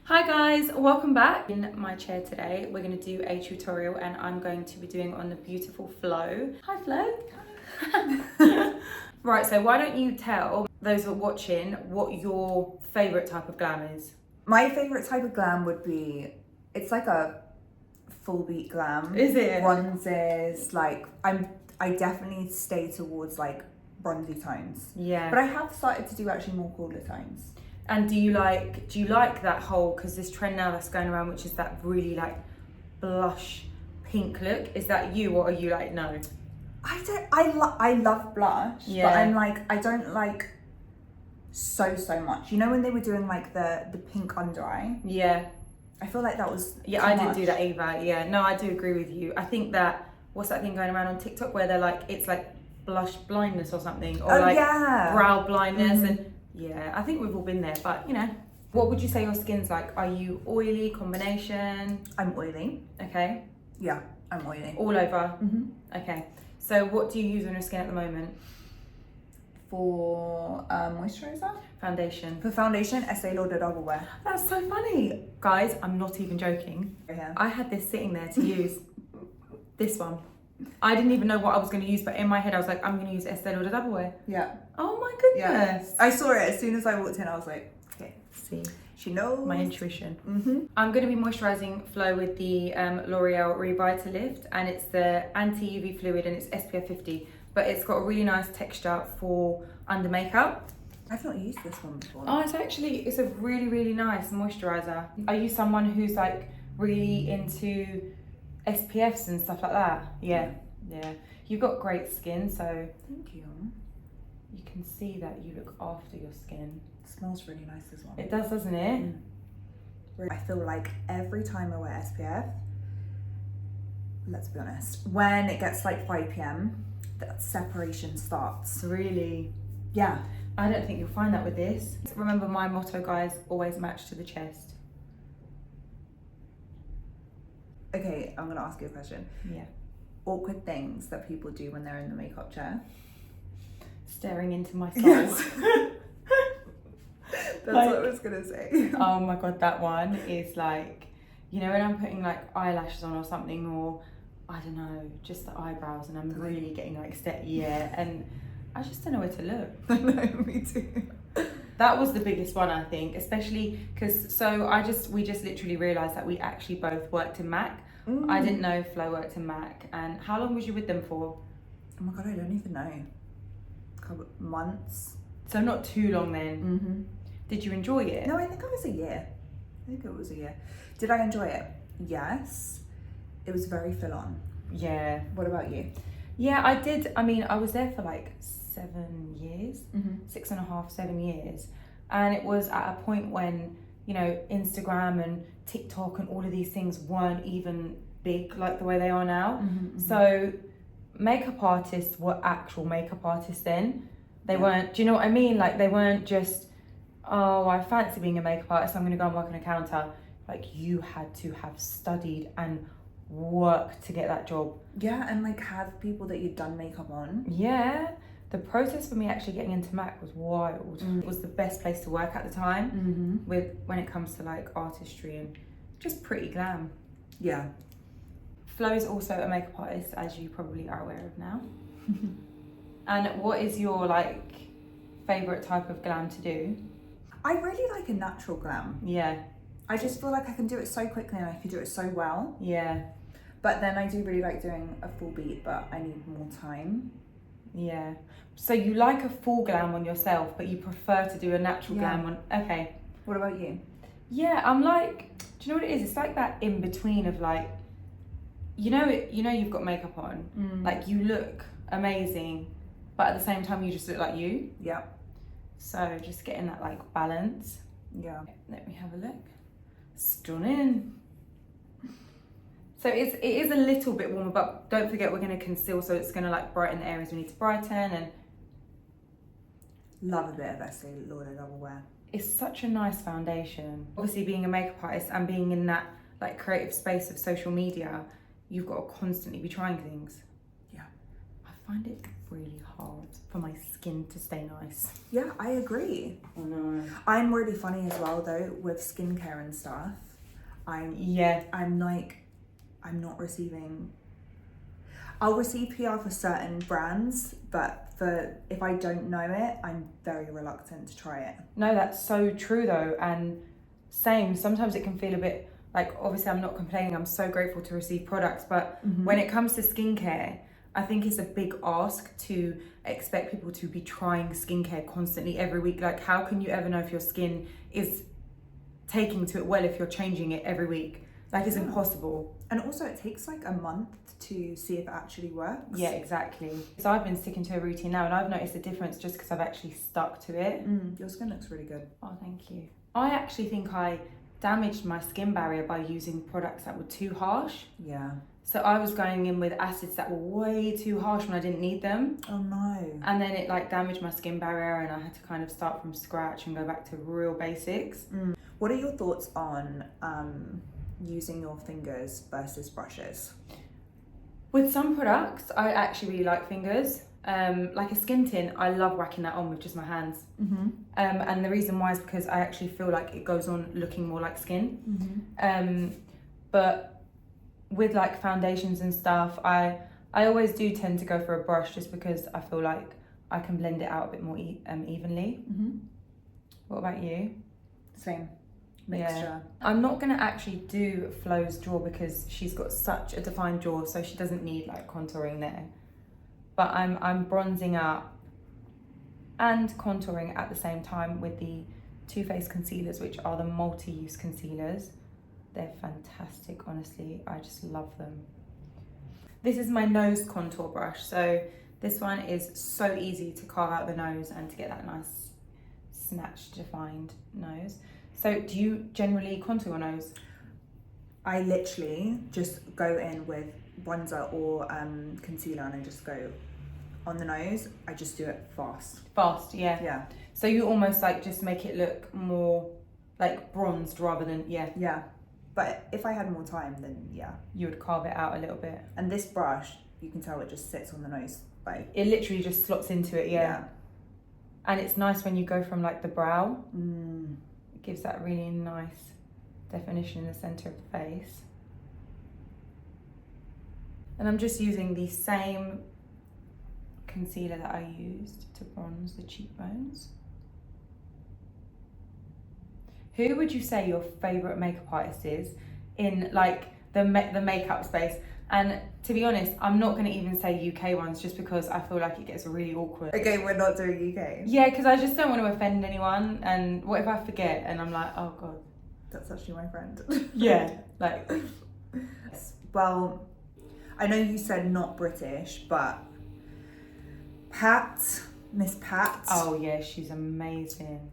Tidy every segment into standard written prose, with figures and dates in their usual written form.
Hi guys, welcome back. In my chair today, we're going to do a tutorial and I'm going to be doing on the beautiful Flo. Hi Flo. Right, so why don't you tell those who are watching what your favourite type of glam is? My favourite type of glam would be, it's like a full beat glam. Is it? Bronzes, like I definitely stay towards like bronzy tones. Yeah. But I have started to do actually more cooler tones. And do you like that whole, because this trend now that's going around, which is that really like blush pink look, is that you or are you like, no? I love blush, Yeah. but I'm like, I don't like so much. You know when they were doing like the pink under eye? Yeah. I feel like that was Yeah, too I didn't much. do that either. Yeah, no, I do agree with you. I think that, what's that thing going around on TikTok where they're like, it's like blush blindness or something, or like brow blindness, and yeah, I think we've all been there, but you know. What would you say your skin's like? Are you oily, combination? I'm oily. Okay. Yeah, I'm oily. All over? Mm-hmm. Okay. So what do you use on your skin at the moment? For moisturizer? Foundation. For foundation, Estée Lauder Double wear. That's so funny. Guys, I'm not even joking. Yeah. I had this sitting there to use. This one. I didn't even know what I was going to use, but in my head I was like, I'm going to use Estée Lauder Double wear. Yeah. Oh my goodness. I saw it as soon as I walked in. I was like, Okay, see. she knows. My intuition. Mm-hmm. I'm going to be moisturising Flo with the L'Oreal Revitalift, and it's the anti-UV fluid and it's SPF 50, but it's got a really nice texture for under makeup. I've not used this one before. Oh, it's a really nice moisturiser. Are you someone who's like really into SPFs and stuff like that? Yeah. You've got great skin, so Thank you. you can see that you look after your skin. It smells really nice as well. It does, doesn't it? I feel like every time I wear SPF, let's be honest, when it gets like 5 p.m, that separation starts. Really. Yeah. I don't think you'll find that with this. Remember my motto, guys, always match to the chest. Okay, I'm gonna ask you a question. Yeah. Awkward things that people do when they're in the makeup chair. Staring into my soul. Yes. That's Like- what I was gonna say. Oh my God, that one is like, you know, when I'm putting like eyelashes on or something, or I don't know, just the eyebrows, and I'm really getting like and I just don't know where to look. I know, me too. That was the biggest one, I think, especially because we just literally realised that we actually both worked in MAC. I didn't know Flo worked in MAC. And how long was you with them for? Oh my God, I don't even know. A couple months. So not too long then. Mm-hmm. Did you enjoy it? No, I think it was a year. Did I enjoy it? Yes. It was very full on. Yeah. What about you? Yeah, I did. I mean, I was there for like 7 years, Mm-hmm. 6.5, 7 years. And it was at a point when, you know, Instagram and TikTok and all of these things weren't even big like the way they are now. Mm-hmm. So makeup artists were actual makeup artists then. They weren't, do you know what I mean? Like they weren't just, oh, I fancy being a makeup artist, I'm gonna go and work on a counter. Like you had to have studied and worked to get that job. Yeah, and like have people that you'd done makeup on. Yeah. The process for me actually getting into MAC was wild. It was the best place to work at the time Mm-hmm. when it comes to like artistry and just pretty glam. Yeah. Flo is also a makeup artist, as you probably are aware of now. And what is your like favourite type of glam to do? I really like a natural glam. Yeah. I just feel like I can do it so quickly and I can do it so well. Yeah. But then I do really like doing a full beat, but I need more time. Yeah. So you like a full glam on yourself, but you prefer to do a natural Yeah. glam on. Okay. What about you? Yeah, I'm like, do you know what it is? It's like that in between of like, you know you've got makeup on, like you look amazing, but at the same time you just look like you. Yeah. So just getting that like balance. Yeah. Let me have a look. Stunning. So it is a little bit warmer, but don't forget we're going to conceal, so it's going to like brighten the areas we need to brighten, and Love a bit of Estée Lauder Double wear. it's such a nice foundation. Obviously being a makeup artist and being in that like creative space of social media, you've got to constantly be trying things. Yeah. I find it really hard for my skin to stay nice. Yeah, I agree. Oh no. I'm really funny as well though with skincare and stuff. I'm not receiving. I'll receive PR for certain brands, but if I don't know it, I'm very reluctant to try it. No, that's so true though, and same. Sometimes it can feel a bit like, obviously I'm not complaining, I'm so grateful to receive products, but when it comes to skincare, I think it's a big ask to expect people to be trying skincare constantly every week. Like, how can you ever know if your skin is taking to it well if you're changing it every week? Like, it's impossible. And also it takes like a month to see if it actually works. Yeah, exactly. So I've been sticking to a routine now, and I've noticed a difference just because I've actually stuck to it. Your skin looks really good. Oh, thank you. I actually think I damaged my skin barrier by using products that were too harsh. Yeah. So I was going in with acids that were way too harsh when I didn't need them. Oh no. And then it like damaged my skin barrier, and I had to kind of start from scratch and go back to real basics. What are your thoughts on using your fingers versus brushes? With some products, I actually really like fingers. Like a skin tint, I love whacking that on with just my hands. And the reason why is because I actually feel like it goes on looking more like skin. But with like foundations and stuff, I always do tend to go for a brush just because I feel like I can blend it out a bit more evenly. What about you? Same. Mixture. Yeah. I'm not going to actually do Flo's jaw because she's got such a defined jaw, so she doesn't need like contouring there. But I'm bronzing up and contouring at the same time with the Too Faced concealers, which are the multi-use concealers. They're fantastic, honestly. I just love them. This is my nose contour brush. So this one is so easy to carve out the nose and to get that nice snatched, defined nose. So do you generally contour your nose? I literally just go in with bronzer or concealer, and I just go on the nose. I just do it fast. Fast, yeah. Yeah. So you almost like just make it look more like bronzed rather than, Yeah. But if I had more time, then yeah. You would carve it out a little bit. And this brush, you can tell it just sits on the nose. Like, it literally just slots into it, yeah. And it's nice when you go from like the brow. It gives that really nice definition in the center of the face. And I'm just using the same concealer that I used to bronze the cheekbones. Who would you say your favourite makeup artist is in like the makeup space? And to be honest, I'm not going to even say UK ones just because I feel like it gets really awkward. Okay, we're not doing UK. Yeah, because I just don't want to offend anyone. And what if I forget and I'm like, oh God. That's actually my friend. Yeah, like. Well, I know you said not British, but Miss Pat. Oh yeah, she's amazing.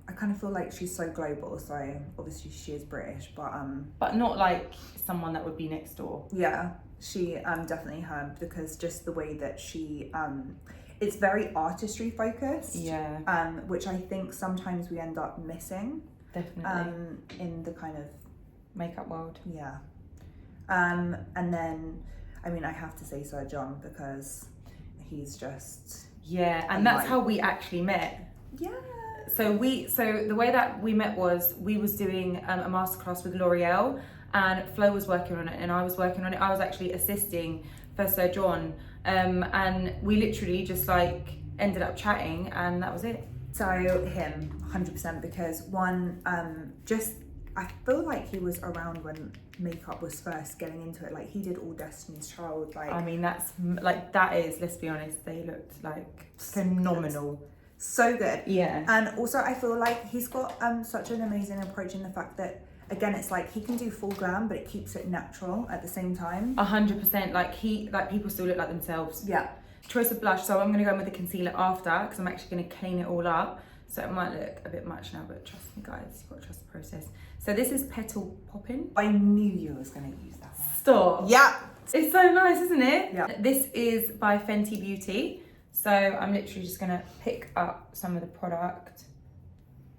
I kind of feel like she's so global, so obviously she is British, but not like someone that would be next door. Yeah, she definitely her, because just the way that she it's very artistry focused. Yeah. Which I think sometimes we end up missing. Definitely. In the kind of makeup world. Yeah. And then I mean I have to say Sir John because he's just and that's how we actually met. Yeah. So the way that we met was we was doing a masterclass with L'Oreal, and Flo was working on it and I was working on it. I was actually assisting for Sir John, and we literally just like ended up chatting, and that was it. So him 100%, because one I feel like he was around when makeup was first getting into it. Like he did all Destiny's Child. Like I mean that's like that is, let's be honest, they looked like phenomenal. So good. Yeah. And also I feel like he's got such an amazing approach in the fact that again it's like he can do full glam but it keeps it natural at the same time. 100%. Like people still look like themselves. Yeah. Choice of blush, so I'm going to go in with the concealer after because I'm actually going to clean it all up, so it might look a bit much now, but trust me guys, you've got to trust the process. So this is Petal Poppin. I knew you was going to use that one. Stop. Yeah. It's so nice, isn't it? Yeah. This is by Fenty Beauty. So I'm literally just gonna pick up some of the product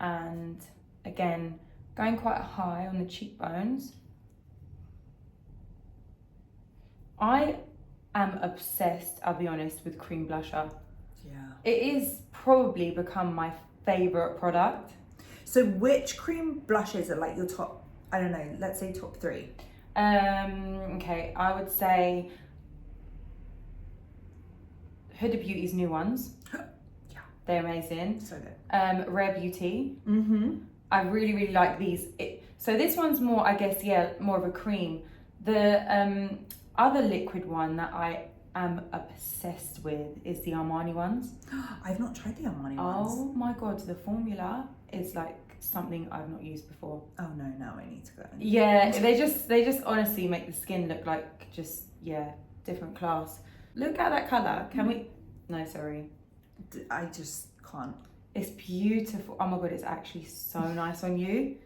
and again, going quite high on the cheekbones. I am obsessed, I'll be honest, with cream blusher. Yeah. It is probably become my favourite product. So which cream blushes are like your top, I don't know, let's say top 3? Okay, I would say Huda Beauty's new ones. Yeah. They're amazing. So good. Rare Beauty. Mm-hmm. I really, really like these. So this one's more, I guess, yeah, more of a cream. The other liquid one that I am obsessed with is the Armani ones. I've not tried the Armani ones. Oh my God, the formula is like something I've not used before. Oh no, now I need to go. Yeah, they just honestly make the skin look like just, yeah, different class. Look at that colour. Can we? No, sorry. I just can't. It's beautiful. Oh my God, it's actually so nice on you.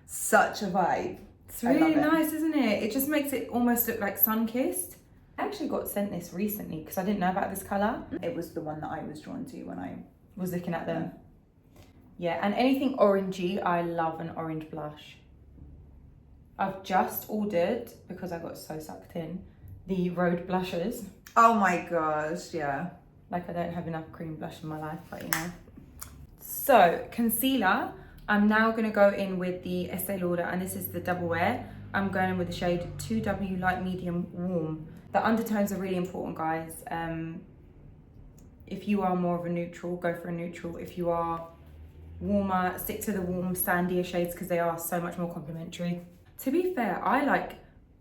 Such a vibe. It's really nice, isn't it? It just makes it almost look like sun-kissed. I actually got sent this recently because I didn't know about this colour. It was the one that I was drawn to when I was looking at them. Yeah, and anything orangey, I love an orange blush. I've just ordered, because I got so sucked in, the Rhode blushes. Oh my gosh, yeah. Like I don't have enough cream blush in my life, but you know. So, concealer, I'm now going to go in with the Estee Lauder, and this is the Double Wear. I'm going in with the shade 2W Light Medium Warm. The undertones are really important, guys. If you are more of a neutral, go for a neutral. If you are warmer, stick to the warm, sandier shades because they are so much more complementary. To be fair, I like,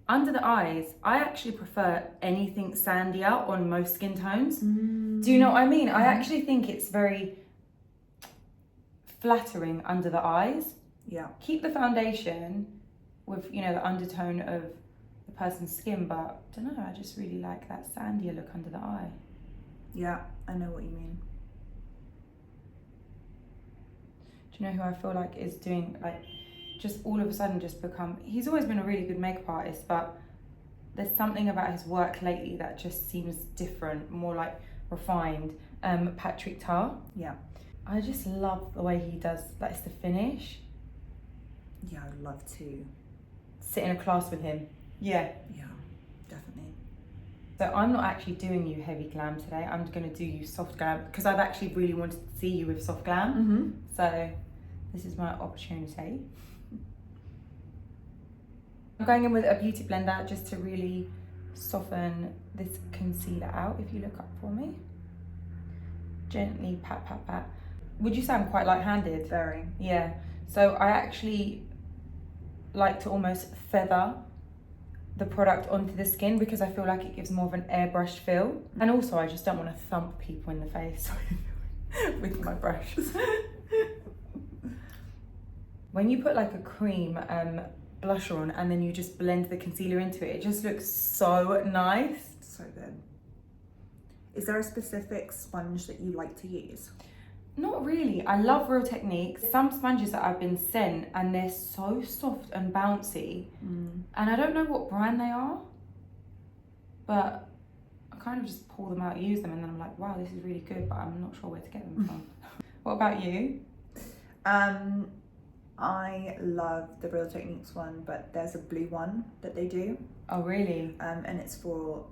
under the eyes, I actually prefer anything sandier on most skin tones. Do you know what I mean? I actually think it's very flattering under the eyes. Yeah. Keep the foundation with, you know, the undertone of the person's skin, but I don't know, I just really like that sandier look under the eye. Yeah, I know what you mean. Do you know who I feel like is doing, like, just all of a sudden just become, he's always been a really good makeup artist, but there's something about his work lately that just seems different, more like refined. Patrick Tar. Yeah. I just love the way he does, like, it's the finish. Yeah, I'd love to sit in a class with him. Yeah. Yeah, definitely. So I'm not actually doing you heavy glam today. I'm going to do you soft glam because I've actually really wanted to see you with soft glam. So this is my opportunity. I'm going in with a beauty blender just to really soften this concealer out. If you look up for me. Gently pat, pat, pat. Would you say I'm quite light-handed? Very. Yeah. So I actually like to almost feather the product onto the skin because I feel like it gives more of an airbrushed feel. And also I just don't want to thump people in the face with my brush. When you put like a cream blusher on and then you just blend the concealer into it, it just looks so nice. So good. Is there a specific sponge that you like to use? Not really. I love Real Techniques. Some sponges that I've been sent and they're so soft and bouncy. And I don't know what brand they are, but I kind of just pull them out, use them, and then I'm like, wow, this is really good, but I'm not sure where to get them from. What about you? I love the Real Techniques one, but there's a blue one that they do. Oh, really? And it's for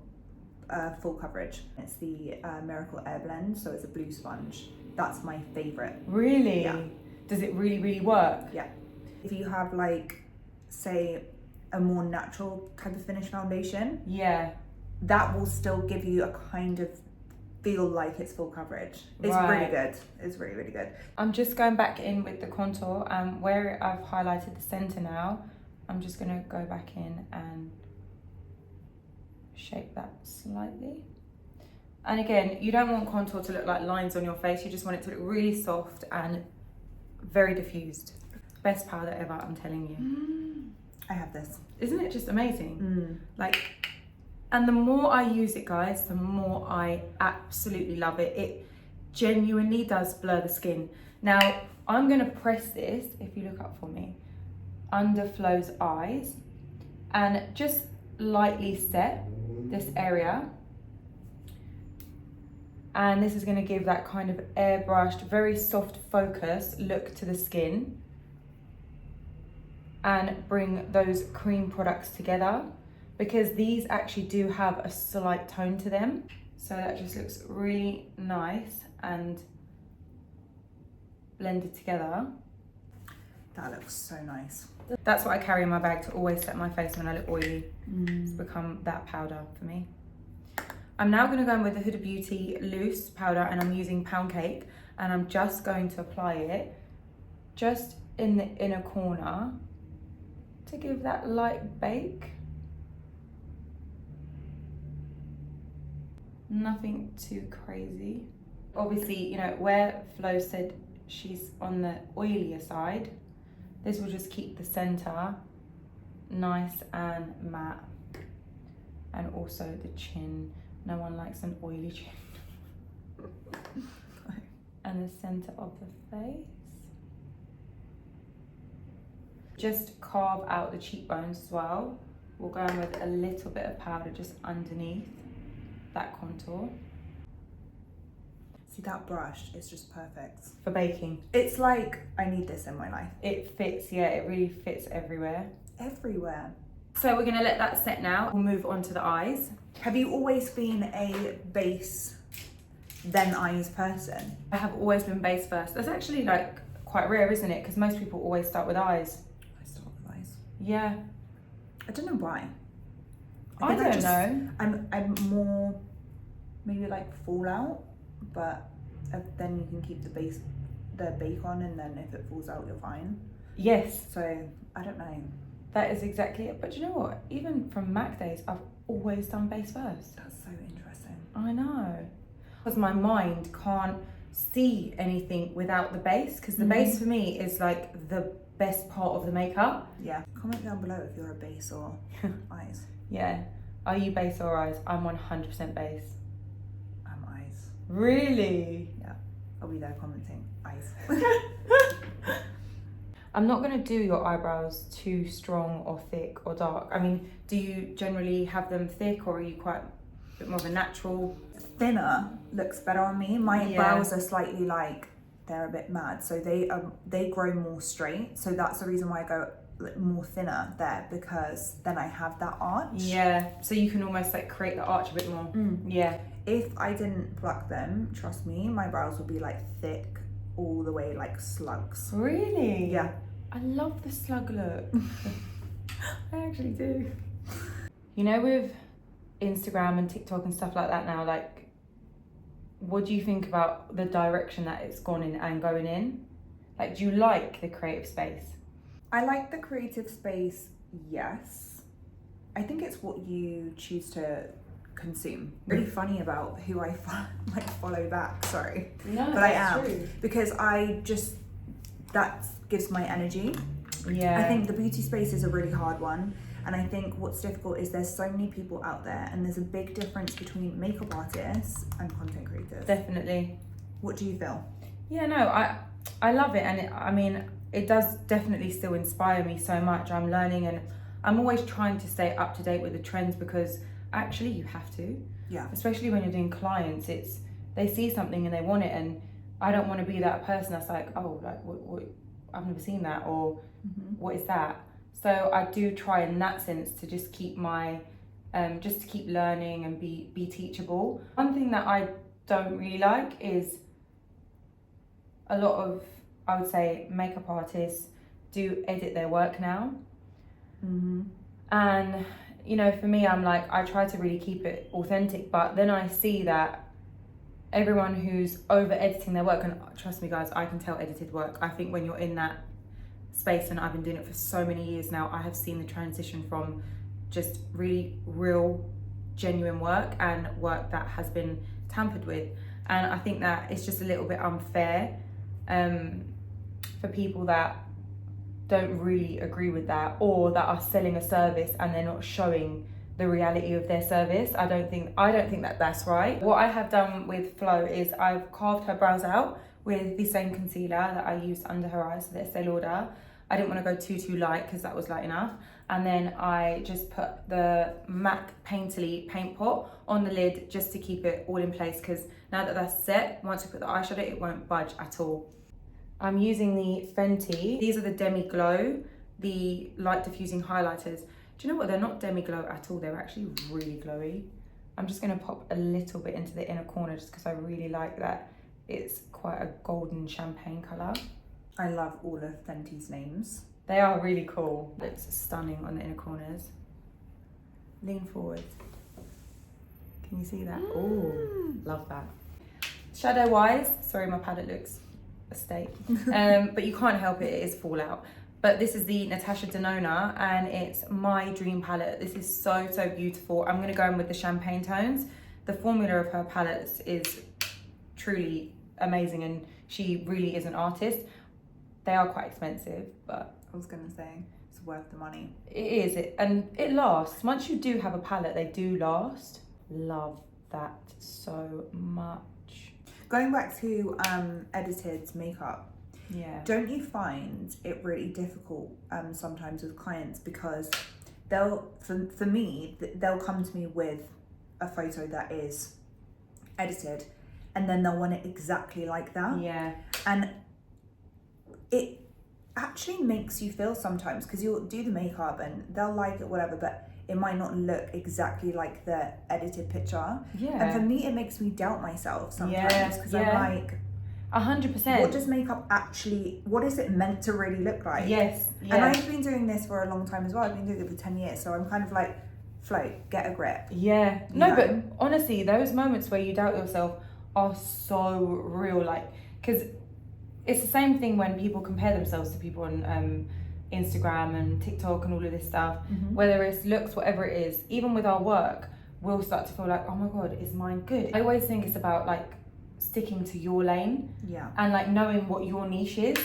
full coverage. It's the Miracle Air Blend, so it's a blue sponge. That's my favourite. Really? Yeah. Does it really, really work? Yeah. If you have like, say, a more natural type of finish foundation, yeah, that will still give you a kind of feel like it's full coverage. It's really good. It's really, really good. I'm just going back in with the contour, and where I've highlighted the centre now, I'm just going to go back in and shape that slightly. And again, you don't want contour to look like lines on your face, you just want it to look really soft and very diffused. Best powder ever, I'm telling you. I have this. Isn't it just amazing? Like, and the more I use it, guys, the more I absolutely love it. It genuinely does blur the skin. Now, I'm gonna press this, if you look up for me, under Flo's eyes, and just lightly set this area. And this is going to give that kind of airbrushed, very soft focus look to the skin and bring those cream products together because these actually do have a slight tone to them. So that just looks really nice and blended together. That looks so nice. That's what I carry in my bag to always set my face when I look oily. It's become that powder for me. I'm now going to go in with the Huda Beauty loose powder, and I'm using Pound Cake, and I'm just going to apply it just in the inner corner to give that light bake. Nothing too crazy. Obviously, you know, where Flo said she's on the oilier side, this will just keep the center nice and matte. And also the chin. No one likes an oily chin. And the center of the face. Just carve out the cheekbones as well. We'll go in with a little bit of powder just underneath that contour. See, that brush is just perfect. For baking. It's like, I need this in my life. It fits, yeah, it really fits everywhere. Everywhere. So we're gonna let that set now. We'll move on to the eyes. Have you always been a base then eyes person? I have always been base first. That's actually like quite rare, isn't it? Because most people always start with eyes. I start with eyes. Yeah. I don't know why. I don't know. I'm more maybe like fallout, but then you can keep the bake on, and then if it falls out, you're fine. Yes. So I don't know. That is exactly it. But you know what? Even from MAC days, I've always done base first. That's so interesting. I know. Because my mind can't see anything without the base, because the base for me is like the best part of the makeup. Yeah. Comment down below if you're a base or eyes. Yeah. Are you base or eyes? I'm 100% base. I'm eyes. Really? Yeah. I'll be there commenting eyes. I'm not going to do your eyebrows too strong or thick or dark. I mean, do you generally have them thick, or are you quite a bit more of a natural? Thinner looks better on me. My brows are slightly like, they're a bit mad, so they grow more straight. So that's the reason why I go more thinner there, because then I have that arch. Yeah, so you can almost like create the arch a bit more. Yeah. If I didn't pluck them, trust me, my brows would be like thick all the way, like slugs. Really? Yeah. I love the slug look. I actually do. You know, with Instagram and TikTok and stuff like that now, like, what do you think about the direction that it's gone in and going in? Like, do you like the creative space? I like the creative space, yes. I think it's what you choose to consume. Really funny about who I follow back, sorry. No, but I am. True. Because that gives my energy. Yeah. I think the beauty space is a really hard one. And I think what's difficult is there's so many people out there, and there's a big difference between makeup artists and content creators. Definitely. What do you feel? Yeah, no, I love it. And I mean, it does definitely still inspire me so much. I'm learning, and I'm always trying to stay up to date with the trends, because actually you have to. Yeah. Especially when you're doing clients, they see something and they want it, and I don't want to be that person that's like, oh, like what I've never seen that, or what is that? So I do try in that sense to just keep my, just to keep learning and be teachable. One thing that I don't really like is a lot of, I would say, makeup artists do edit their work now. And, you know, for me, I'm like, I try to really keep it authentic, but then I see that everyone who's over editing their work, and trust me guys, I can tell edited work. I think when you're in that space, and I've been doing it for so many years now, I have seen the transition from just really real, genuine work and work that has been tampered with. And I think that it's just a little bit unfair for people that don't really agree with that, or that are selling a service and they're not showing the reality of their service. I don't think that that's right. What I have done with Flo is I've carved her brows out with the same concealer that I used under her eyes, so the Estée Lauder. I didn't want to go too light, because that was light enough. And then I just put the MAC Painterly paint pot on the lid just to keep it all in place, because now that that's set, once I put the eyeshadow, it won't budge at all. I'm using the Fenty. These are the Demi Glow, the light diffusing highlighters. Do you know what? They're not demi glow at all. They're actually really glowy. I'm just going to pop a little bit into the inner corner just because I really like that. It's quite a golden champagne colour. I love all of Fenty's names. They are really cool. It's stunning on the inner corners. Lean forward. Can you see that? Oh, love that. Shadow wise, sorry my palette looks a steak, but you can't help it, it is Fallout. But this is the Natasha Denona and it's my dream palette. This is so, so beautiful. I'm gonna go in with the champagne tones. The formula of her palettes is truly amazing and she really is an artist. They are quite expensive, but I was gonna say, it's worth the money. it is, and it lasts. Once you do have a palette, they do last. Love that so much. Going back to edited makeup, Yeah. don't you find it really difficult sometimes with clients because they'll, for me, they'll come to me with a photo that is edited and then they'll want it exactly like that. Yeah. And it actually makes you feel sometimes because you'll do the makeup and they'll like it, whatever, but it might not look exactly like the edited picture. Yeah. And for me, it makes me doubt myself sometimes because I'm like, 100%. what does makeup actually, what is it meant to really look like? Yes. Yeah. And I've been doing this for a long time as well. I've been doing it for 10 years. So I'm kind of like, float, get a grip. Yeah. No, You but know? honestly, those moments where you doubt yourself are so real. Like, because it's the same thing when people compare themselves to people on Instagram and TikTok and all of this stuff, whether it's looks, whatever it is, even with our work, we'll start to feel like, oh my God, is mine good? I always think it's about like sticking to your lane. Yeah. And like knowing what your niche is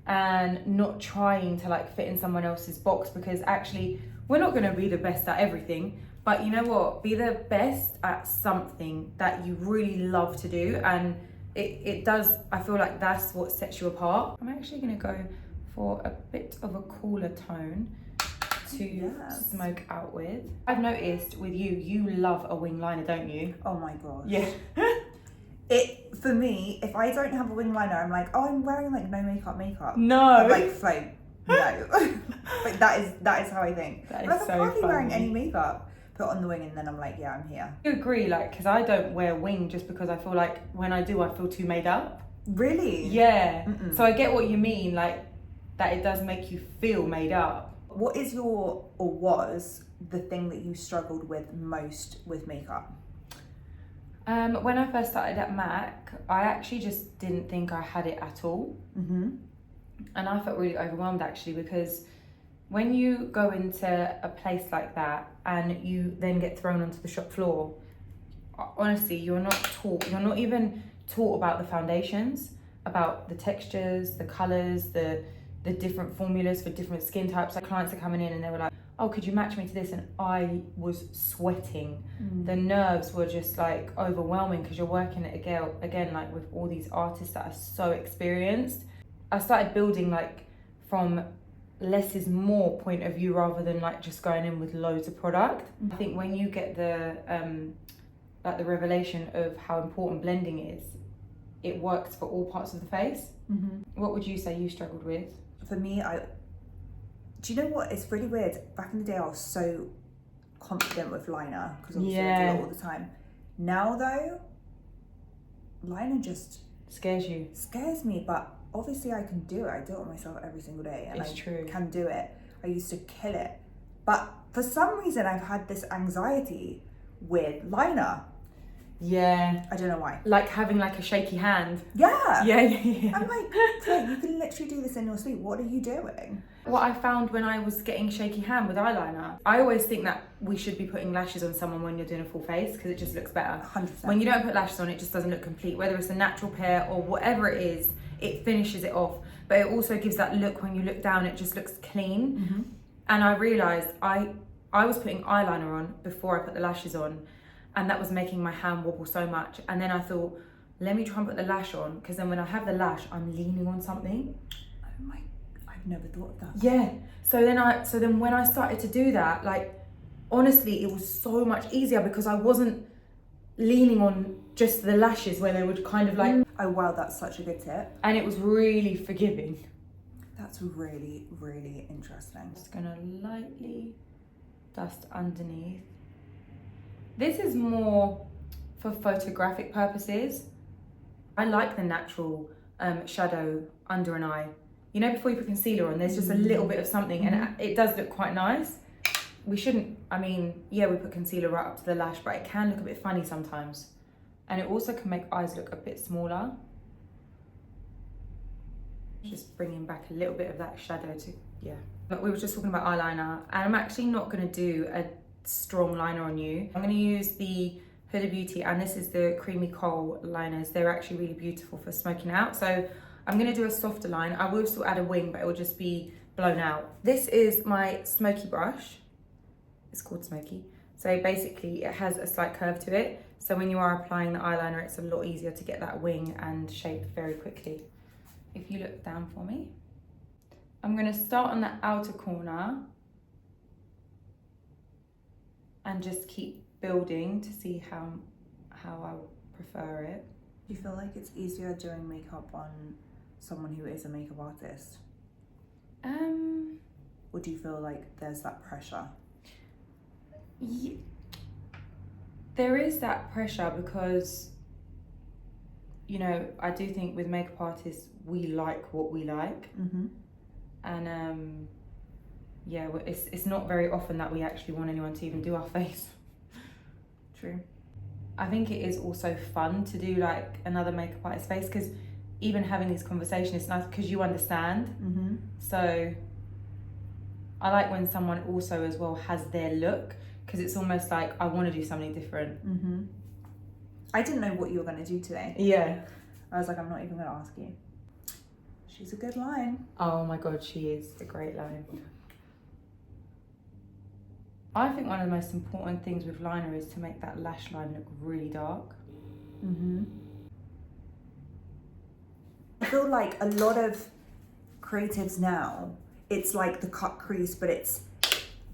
and not trying to like fit in someone else's box, because actually we're not going to be the best at everything, but you know what, be the best at something that you really love to do, and it does, I feel like that's what sets you apart. I'm actually going to go for a bit of a cooler tone to smoke out with. I've noticed with you love a wing liner, don't you? Oh my gosh. Yeah. It, for me, if I don't have a wing liner, I'm like, oh, I'm wearing like no makeup. No. I'm like, float. No. Like that is how I think. That is like, I'm so hardly wearing funny. any makeup. Put on the wing and then I'm like, yeah, I'm here. I agree, like, because I don't wear wing just because I feel like when I do, I feel too made up. Really? Yeah. So I get what you mean, like, that it does make you feel made up. What is your, or was, the thing that you struggled with most with makeup? When I first started at MAC, I actually just didn't think I had it at all. And I felt really overwhelmed actually, because when you go into a place like that and you then get thrown onto the shop floor, honestly, you're not even taught about the foundations, about the textures, the colours, the different formulas for different skin types. Like clients are coming in and they were like, oh, could you match me to this? And I was sweating. The nerves were just like overwhelming because you're working it again like with all these artists that are so experienced. I started building like from less is more point of view rather than like just going in with loads of product. I think when you get the like the revelation of how important blending is, it works for all parts of the face. What would you say you struggled with? For me, do you know what? It's really weird. Back in the day, I was so confident with liner because obviously I do it all the time. Now though, liner just scares me, but obviously I can do it. I do it on myself every single day and can do it. I used to kill it. But for some reason I've had this anxiety with liner. Yeah. I don't know why. Like having like a shaky hand. Yeah. Yeah. I'm like, Claire, you can literally do this in your sleep. What are you doing? What I found when I was getting shaky hand with eyeliner, I always think that we should be putting lashes on someone when you're doing a full face because it just looks better. 100%. When you don't put lashes on, it just doesn't look complete. Whether it's a natural pair or whatever it is, it finishes it off. But it also gives that look when you look down, it just looks clean. And I realised I was putting eyeliner on before I put the lashes on, and that was making my hand wobble so much. And then I thought, let me try and put the lash on, because then when I have the lash, I'm leaning on something. Oh my, I've never thought of that. Yeah. So then when I started to do that, like, honestly, it was so much easier because I wasn't leaning on just the lashes where they would kind of like... Oh wow, that's such a good tip. And it was really forgiving. That's really, really interesting. Just gonna lightly dust underneath. This is more for photographic purposes. I like the natural shadow under an eye. You know, before you put concealer on, there's just a little bit of something, and it does look quite nice. We shouldn't, I mean, yeah, we put concealer right up to the lash, but it can look a bit funny sometimes. And it also can make eyes look a bit smaller. Just bringing back a little bit of that shadow to, yeah. But we were just talking about eyeliner, and I'm actually not gonna do a strong liner on you. I'm gonna use the Huda Beauty, and this is the creamy Kohl liners. They're actually really beautiful for smoking out. So I'm gonna do a softer line. I will still add a wing, but it will just be blown out. This is my smoky brush. It's called Smoky. So basically it has a slight curve to it. So when you are applying the eyeliner, it's a lot easier to get that wing and shape very quickly. If you look down for me, I'm gonna start on the outer corner and just keep building to see how I prefer it. Do you feel like it's easier doing makeup on someone who is a makeup artist? Or do you feel like there's that pressure? Yeah, there is that pressure because, you know, I do think with makeup artists, we like what we like. And yeah, it's not very often that we actually want anyone to even do our face. True. I think it is also fun to do like another makeup artist's face, because even having these conversations is nice because you understand. So I like when someone also as well has their look, because it's almost like I want to do something different. I didn't know what you were going to do today. Yeah. I was like, I'm not even going to ask you. She's a good line. Oh my God, she is a great line. I think one of the most important things with liner is to make that lash line look really dark. I feel like a lot of creatives now, it's like the cut crease, but it's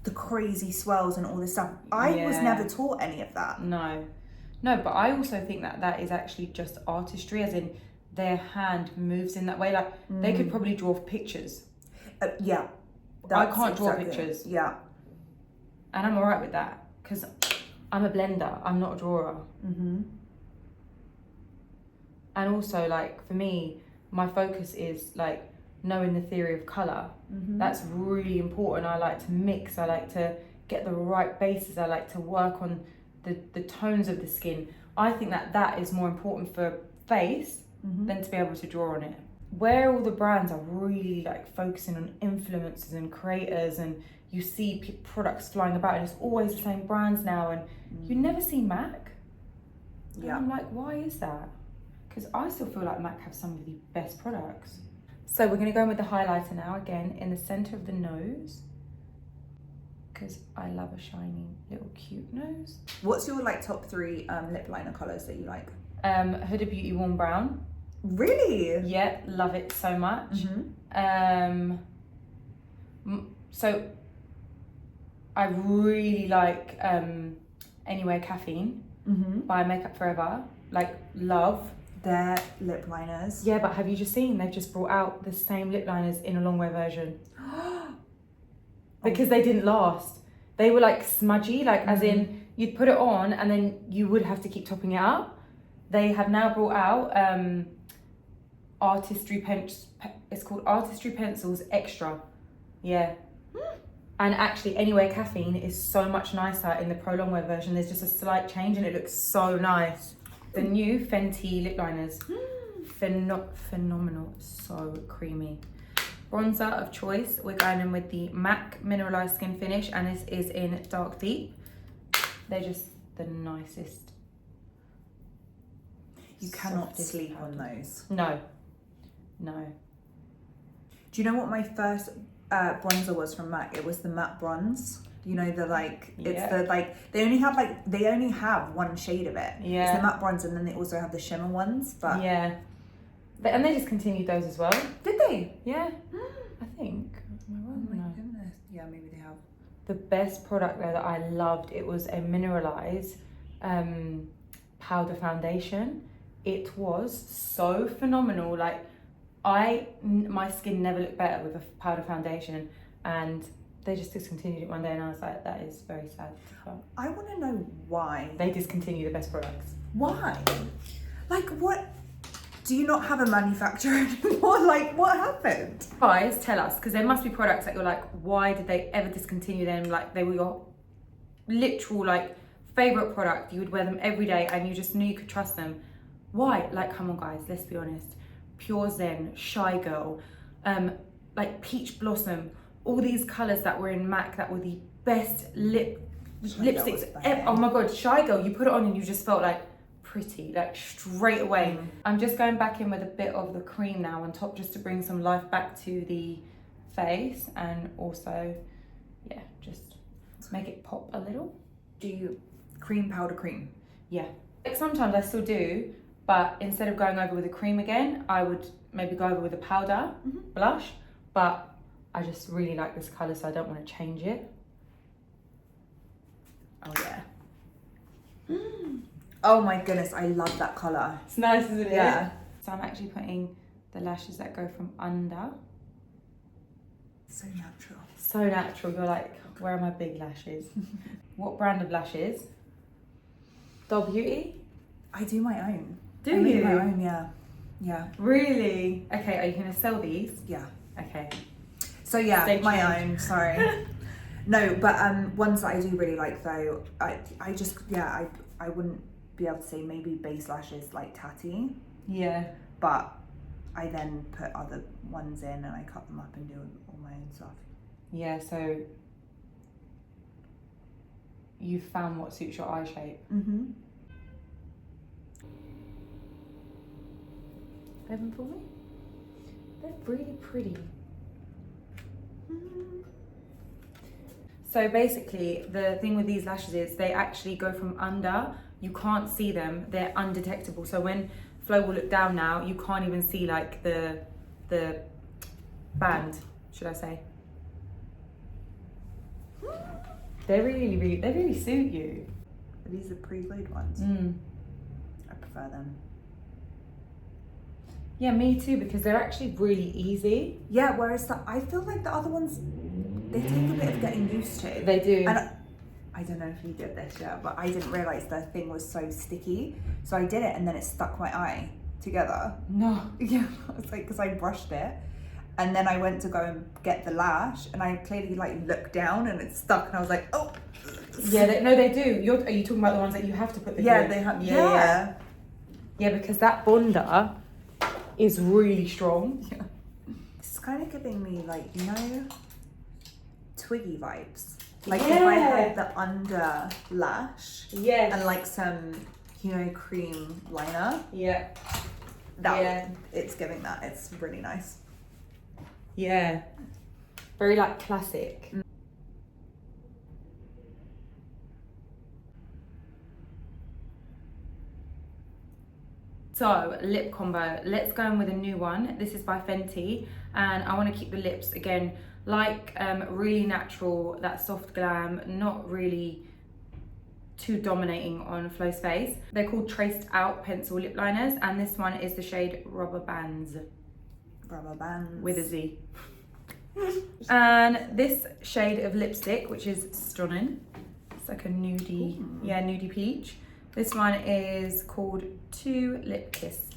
the crazy swells and all this stuff. I was never taught any of that. No, but I also think that that is actually just artistry, as in their hand moves in that way. Like they could probably draw pictures. Yeah. I can't draw pictures. Yeah. And I'm all right with that because I'm a blender, I'm not a drawer. And also, like, for me, my focus is like knowing the theory of colour. That's really important. I like to mix, I like to get the right bases, I like to work on the tones of the skin. I think that that is more important for face than to be able to draw on it. Where all the brands are really like focusing on influencers and creators, and you see products flying about and it's always the same brands now, and you never see MAC. And I'm like, why is that? Because I still feel like MAC have some of the best products. So we're gonna go in with the highlighter now, again, in the center of the nose, because I love a shiny little cute nose. What's your like top 3 lip liner colors that you like? Huda Beauty Warm Brown. Really? Yeah, love it so much. So I really like Anywhere Caffeine by Makeup Forever. Like, love their lip liners. Yeah, but have you just seen they've just brought out the same lip liners in a long wear version? Because they didn't last. They were like smudgy, like as in you'd put it on and then you would have to keep topping it up. They have now brought out Artistry it's called Artistry Pencils Extra. Yeah. And actually, Anywhere Caffeine is so much nicer in the Pro Longwear version. There's just a slight change and it looks so nice. The new Fenty lip liners, phenomenal, so creamy. Bronzer of choice, we're going in with the MAC Mineralized Skin Finish, and this is in Dark Deep. They're just the nicest. You cannot sleep on those. No. Do you know what my first bronzer was from MAC? It was the matte bronze. You know, the like, it's the like, they only have one shade of it. Yeah. It's the matte bronze, and then they also have the shimmer ones, but. Yeah. And they discontinued those as well. Did they? Yeah, I think. Oh my goodness. Yeah, maybe they have. The best product though that I loved, it was a mineralized powder foundation. It was so phenomenal. Like, my skin never looked better with a powder foundation, and They just discontinued it one day and I was like, that is very sad. I want to know why. They discontinue the best products. Why? Like, what? Do you not have a manufacturer anymore? Like, what happened? Guys, tell us, because there must be products that you're like, why did they ever discontinue them? Like, they were your literal, like, favourite product. You would wear them every day and you just knew you could trust them. Why? Like, come on, guys, let's be honest. Pure Zen, Shy Girl, like Peach Blossom, all these colours that were in MAC that were the best lipsticks ever. Oh my God, Shy Girl, you put it on and you just felt like pretty, like straight away. I'm just going back in with a bit of the cream now on top just to bring some life back to the face and also, yeah, just make it pop a little. Do you cream, powder, cream? Yeah. Like sometimes I still do, but instead of going over with a cream again, I would maybe go over with a powder blush, but I just really like this colour, so I don't want to change it. Oh yeah. Oh my goodness, I love that colour. It's nice, isn't it? Yeah. So I'm actually putting the lashes that go from under. So natural. So natural. You're like, where are my big lashes? What brand of lashes? Double Beauty? I do my own. Do I make you? my own, yeah. Yeah. Really? Okay, are you going to sell these? Yeah. Okay. So yeah, Stay my tuned. own, sorry. No, but ones that I do really like though, I just, yeah, I wouldn't be able to say maybe base lashes like Tatty, Yeah. but I then put other ones in and I cut them up and do all my own stuff. Yeah, so you found what suits your eye shape. Open for me? They're really pretty. So basically, the thing with these lashes is they actually go from under. You can't see them. They're undetectable. So when Flo will look down now, you can't even see like the band, should I say? They really suit you. These are pre-glued ones. I prefer them. Yeah, me too, because they're actually really easy. Yeah, whereas I feel like the other ones, they take a bit of getting used to. They do. And I don't know if you did this, yeah, but I didn't realise the thing was so sticky. So I did it and then it stuck my eye together. No. Yeah, it's like, because I brushed it. And then I went to go and get the lash and I clearly like looked down and it stuck and I was like, oh. Yeah, they do. Are you talking about the ones that you have to put the glue? They have, Yeah, because that bonder is really strong. Yeah. It's kind of giving me like, you know, Twiggy vibes. Like if I had the under lash and like some, you know, cream liner. Yeah. It's giving that. It's really nice. Yeah. Very like classic. So, lip combo. Let's go in with a new one. This is by Fenty, and I want to keep the lips again like really natural, that soft glam, not really too dominating on Flo's face. They're called Traced Out Pencil Lip Liners, and this one is the shade Rubber Bands. Rubber Bands. With a Z. And this shade of lipstick, which is stunning. It's like a nudie, nudie peach. This one is called 2 Lip Kiss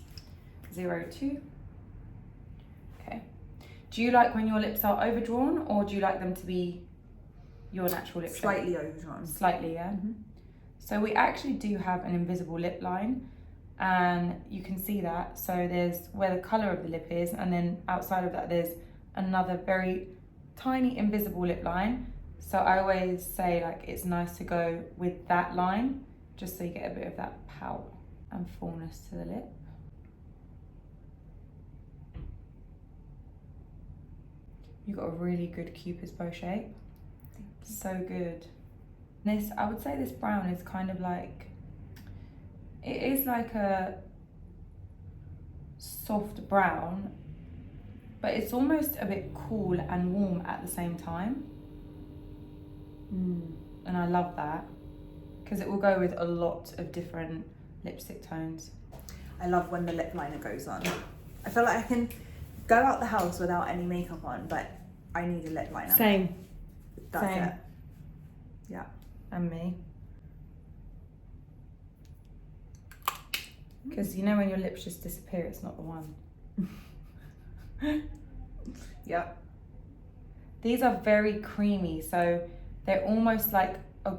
02. Okay. Do you like when your lips are overdrawn, or do you like them to be your natural lip shape? Slightly overdrawn. Slightly, yeah. So we actually do have an invisible lip line, and you can see that. So there's where the colour of the lip is, and then outside of that there's another very tiny invisible lip line. So I always say like it's nice to go with that line, just so you get a bit of that pout and fullness to the lip. You've got a really good Cupid's bow shape. So good. This, I would say this brown is kind of like, it is like a soft brown, but it's almost a bit cool and warm at the same time. And I love that, because it will go with a lot of different lipstick tones. I love when the lip liner goes on. I feel like I can go out the house without any makeup on, but I need a lip liner. Same. That's Same. it. Yeah. And me. Because you know when your lips just disappear, it's not the one. Yep. These are very creamy, so they're almost like a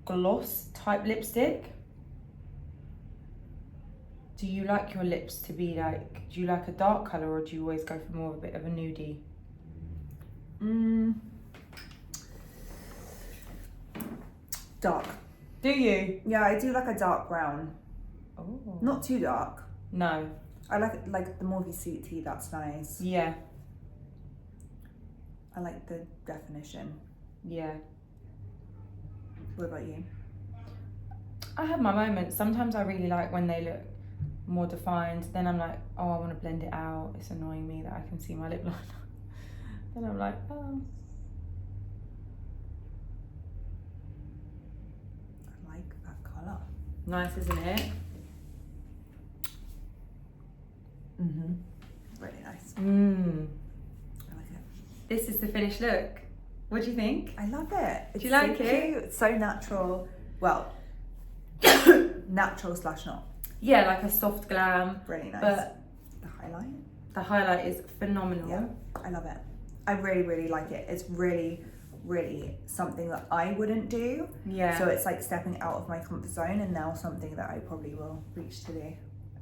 gloss type lipstick. Do you like your lips to be like, do you like a dark colour or do you always go for more of a bit of a nudie? Dark. Do you? Yeah, I do like a dark brown. Oh. Not too dark. No. I like the Morphe Sweet Tea, that's nice. Yeah. I like the definition. Yeah. What about you? I have my moments. Sometimes I really like when they look more defined. Then I'm like, oh, I want to blend it out. It's annoying me that I can see my lip liner. Then I'm like, oh. I like that colour. Nice, isn't it? Mm-hmm. Really nice. I like it. This is the finished look. What do you think? I love it. It's you like so it? Cute. It's so natural. Well, natural / not. Yeah, like a soft glam. Really nice. But the highlight? the highlight is phenomenal. Yeah, I love it. I really, really like it. It's really, really something that I wouldn't do. Yeah. So it's like stepping out of my comfort zone, and now something that I probably will reach to do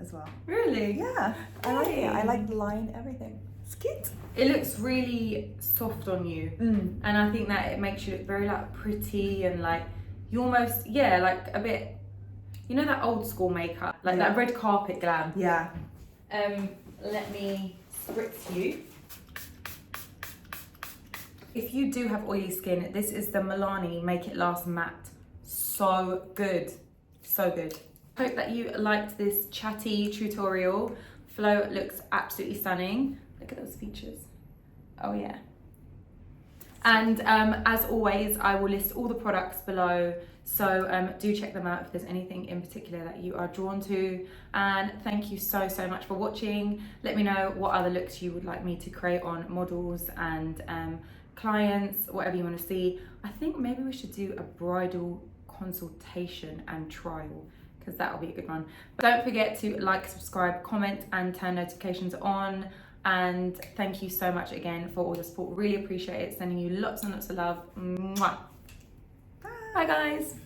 as well. Really? Yeah, I like it. I like the line, everything. It's cute. It looks really soft on you. And I think that it makes you look very like pretty and like you almost, yeah, like a bit, you know that old school makeup, like that red carpet glam. Yeah. Let me spritz you. If you do have oily skin, this is the Milani Make It Last Matte. So good, so good. Hope that you liked this chatty tutorial. Flo looks absolutely stunning. Look at those features. Oh yeah. And as always, I will list all the products below. So do check them out if there's anything in particular that you are drawn to. And thank you so, so much for watching. Let me know what other looks you would like me to create on models and clients, whatever you want to see. I think maybe we should do a bridal consultation and trial, because that'll be a good one. But don't forget to like, subscribe, comment, and turn notifications on. And thank you so much again for all the support. Really appreciate it. Sending you lots and lots of love. Mwah. Bye guys.